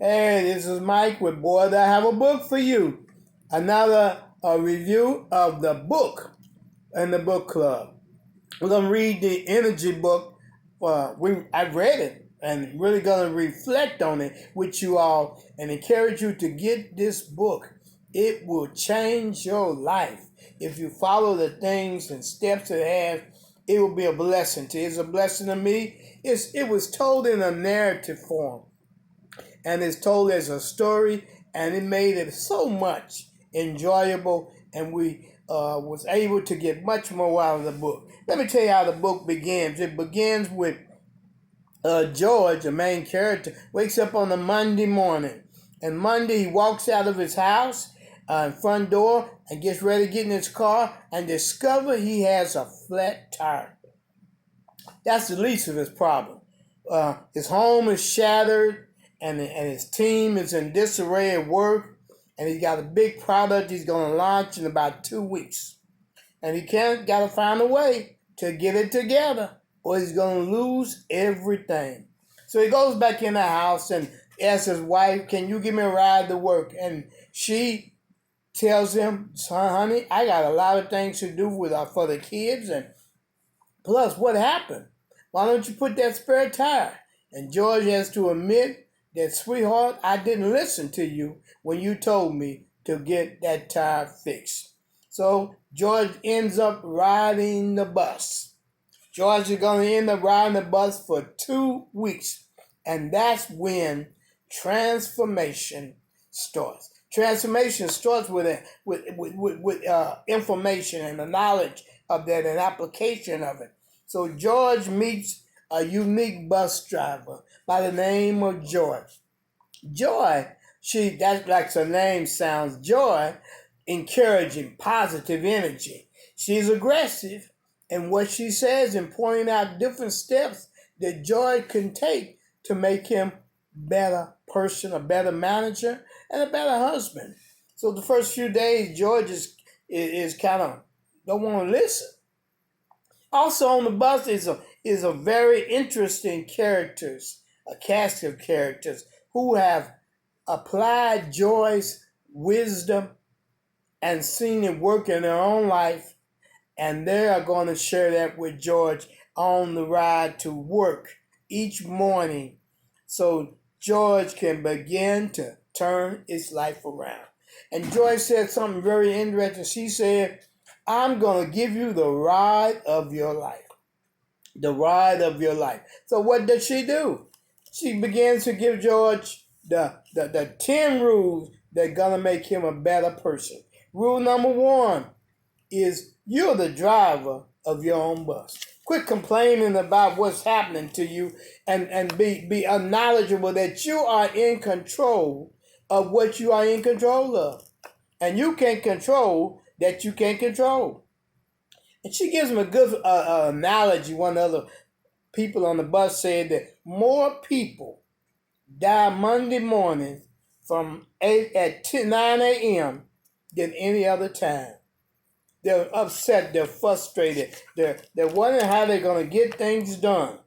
Hey, this is Mike with Boy, I Have a Book for You. Another review of the book in the book club. We're going to read the energy book. I've read it and really going to reflect on it with you all and encourage you to get this book. It will change your life. If you follow the things and steps it has, it will be a blessing to you. It's a blessing to me. It was told in a narrative form, and it's told as a story, and it made it so much enjoyable, and we was able to get much more out of the book. Let me tell you how the book begins. It begins with George, the main character, wakes up on a Monday morning, and Monday he walks out of his house front door and gets ready to get in his car and discover he has a flat tire. That's the least of his problem. His home is shattered, and his team is in disarray at work, and he's got a big product he's going to launch in about 2 weeks. And he got to find a way to get it together, or he's going to lose everything. So he goes back in the house and asks his wife, "Can you give me a ride to work?" And she tells him, "Son, honey, I got a lot of things to do for the kids, and plus, what happened? Why don't you put that spare tire?" And George has to admit that, "Sweetheart, I didn't listen to you when you told me to get that tire fixed." So George ends up riding the bus. George is going to end up riding the bus for 2 weeks. And that's when transformation starts. Transformation starts with information and the knowledge of that and application of it. So George meets a unique bus driver by the name of Joy. Joy, that's like her name sounds, Joy, encouraging, positive energy. She's aggressive in what she says and pointing out different steps that Joy can take to make him a better person, a better manager, and a better husband. So the first few days, George is kind of don't want to listen. Also on the bus is a very interesting characters, a cast of characters who have applied Joy's wisdom and seen it work in their own life, and they are going to share that with George on the ride to work each morning so George can begin to turn his life around. And Joy said something very interesting. She said, "I'm going to give you the ride of your life." The ride of your life. So what does she do? She begins to give George the 10 rules that are going to make him a better person. Rule number 1 is you're the driver of your own bus. Quit complaining about what's happening to you and be knowledgeable that you are in control of what you are in control of. And you can't control that you can't control. And she gives him a good analogy. One of the people on the bus said that more people die Monday morning from 9 a.m. than any other time. They're upset, they're frustrated, they're wondering how they're going to get things done.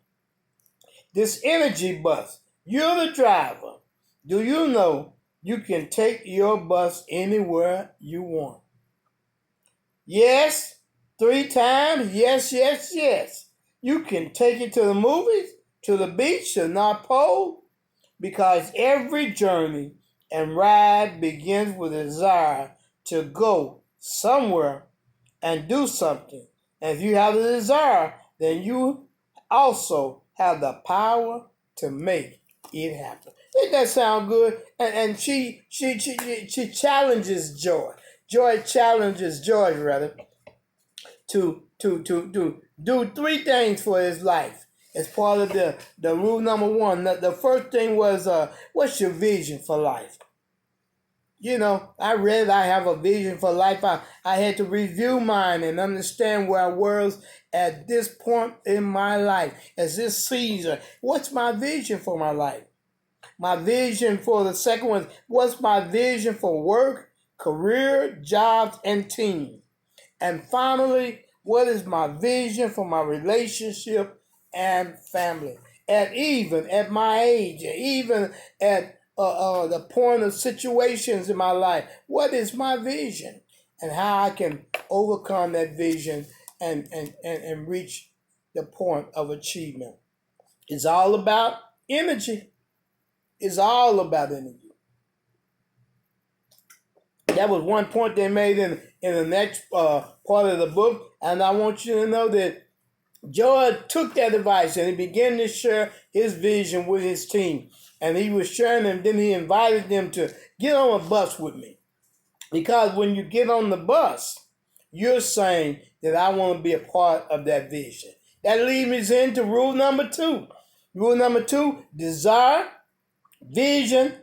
This energy bus, you're the driver. Do you know you can take your bus anywhere you want? Yes, 3 times, yes, yes, yes. You can take it to the movies, to the beach, to the North Pole, because every journey and ride begins with a desire to go somewhere and do something. And if you have the desire, then you also have the power to make it happen. Doesn't that sound good? And she challenges Joy. Joy challenges George rather to do 3 things for his life as part of the rule number 1. The first thing was what's your vision for life? You know, I read I have a vision for life. I had to review mine and understand where I was at this point in my life, as this season. What's my vision for my life? My vision for the second one, what's my vision for work, career, jobs, and team? And finally, what is my vision for my relationship and family? Even at my age, even at the point of situations in my life. What is my vision? And how I can overcome that vision and reach the point of achievement. It's all about energy. It's all about energy. That was one point they made in the next part of the book. And I want you to know that George took that advice and he began to share his vision with his team. And he was sharing them, then he invited them to get on a bus with me. Because when you get on the bus, you're saying that I want to be a part of that vision. That leads me into rule number 2. Rule number 2, desire, vision,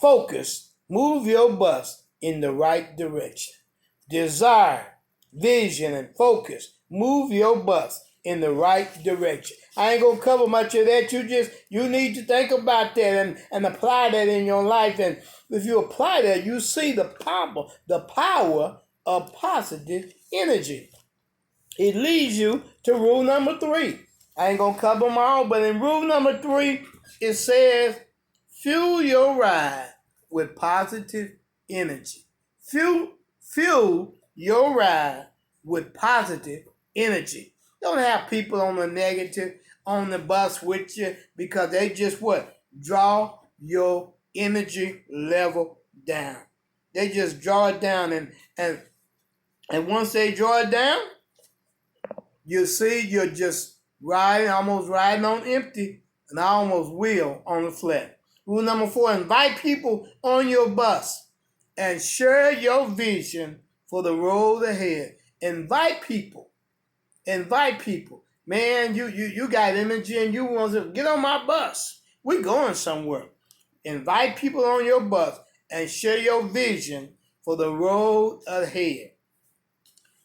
focus. Move your bus in the right direction. Desire, vision, and focus. Move your bus in the right direction. I ain't gonna cover much of that. You need to think about that and apply that in your life. And if you apply that, you see the power of positive energy. It leads you to rule number 3. I ain't gonna cover them all, but in rule number 3, it says, fuel your ride with positive energy. Fuel your ride with positive energy. Don't have people on the negative on the bus with you, because they just what? Draw your energy level down. They just draw it down, and once they draw it down, you see you're just almost riding on empty, and I almost will on the flat. Rule number 4, invite people on your bus and share your vision for the road ahead. Invite people. Man, you got energy and you want to get on my bus. We're going somewhere. Invite people on your bus and share your vision for the road ahead.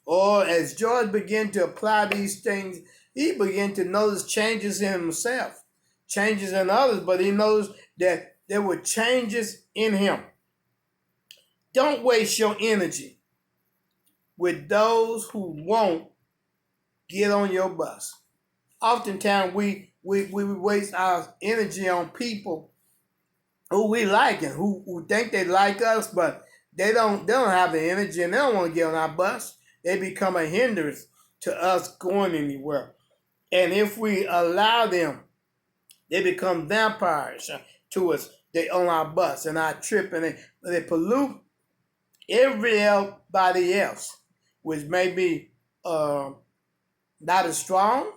Or as George began to apply these things, he began to notice changes in himself, changes in others, but he knows that there were changes in him. Don't waste your energy with those who won't get on your bus. Oftentimes we waste our energy on people who we like and who think they like us, but they don't have the energy and they don't want to get on our bus. They become a hindrance to us going anywhere. And if we allow them, they become vampires to us. They on our bus and our trip, and they pollute everybody else, which may be not as strong,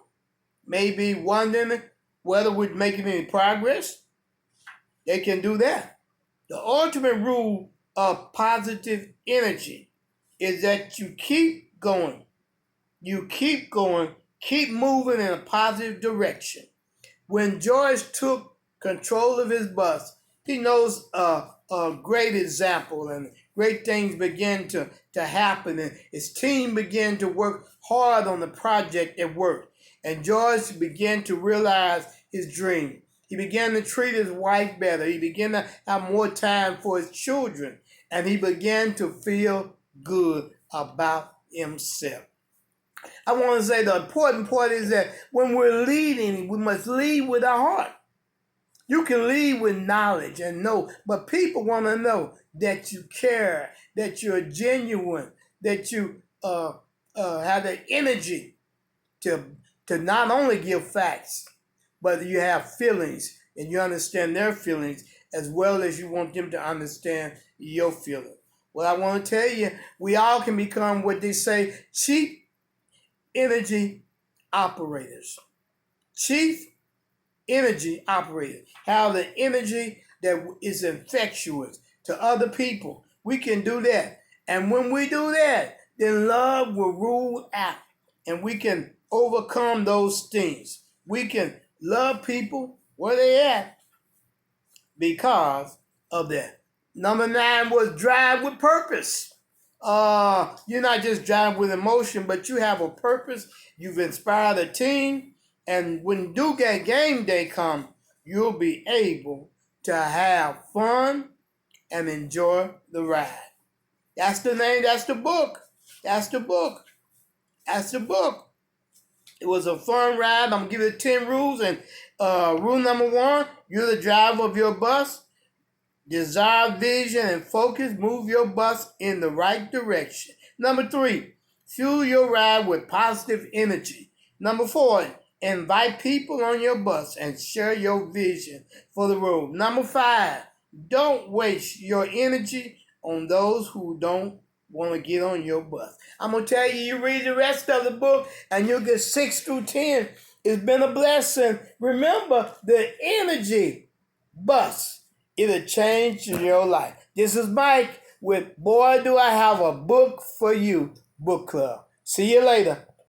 maybe wondering whether we're making any progress. They can do that. The ultimate rule of positive energy is that you keep going. You keep going, keep moving in a positive direction. When George took control of his bus, he knows a great example, and great things began to happen, and his team began to work hard on the project at work. And George began to realize his dream. He began to treat his wife better. He began to have more time for his children, and he began to feel good about himself. I want to say the important part is that when we're leading, we must lead with our heart. You can lead with knowledge and know, but people want to know that you care, that you're genuine, that you have the energy to not only give facts, but you have feelings and you understand their feelings as well as you want them to understand your feelings. Well, I want to tell you, we all can become what they say, cheap energy operators. Chief energy operators. Have the energy that is infectious to other people. We can do that. And when we do that, then love will rule out. And we can overcome those things. We can love people where they at because of that. Number 9 was drive with purpose. You're not just driving with emotion, but you have a purpose. You've inspired a team. And when game day comes, you'll be able to have fun and enjoy the ride. That's the name. That's the book. That's the book. That's the book. It was a fun ride. I'm going to give you 10 rules. And rule number 1, you're the driver of your bus. Desire, vision, and focus move your bus in the right direction. Number 3, fuel your ride with positive energy. Number 4, invite people on your bus and share your vision for the road. Number 5, don't waste your energy on those who don't want to get on your bus. I'm going to tell you, you read the rest of the book and you'll get 6 through 10. It's been a blessing. Remember, the energy bus. It'll change your life. This is Mike with Boy Do I Have a Book for You Book Club. See you later.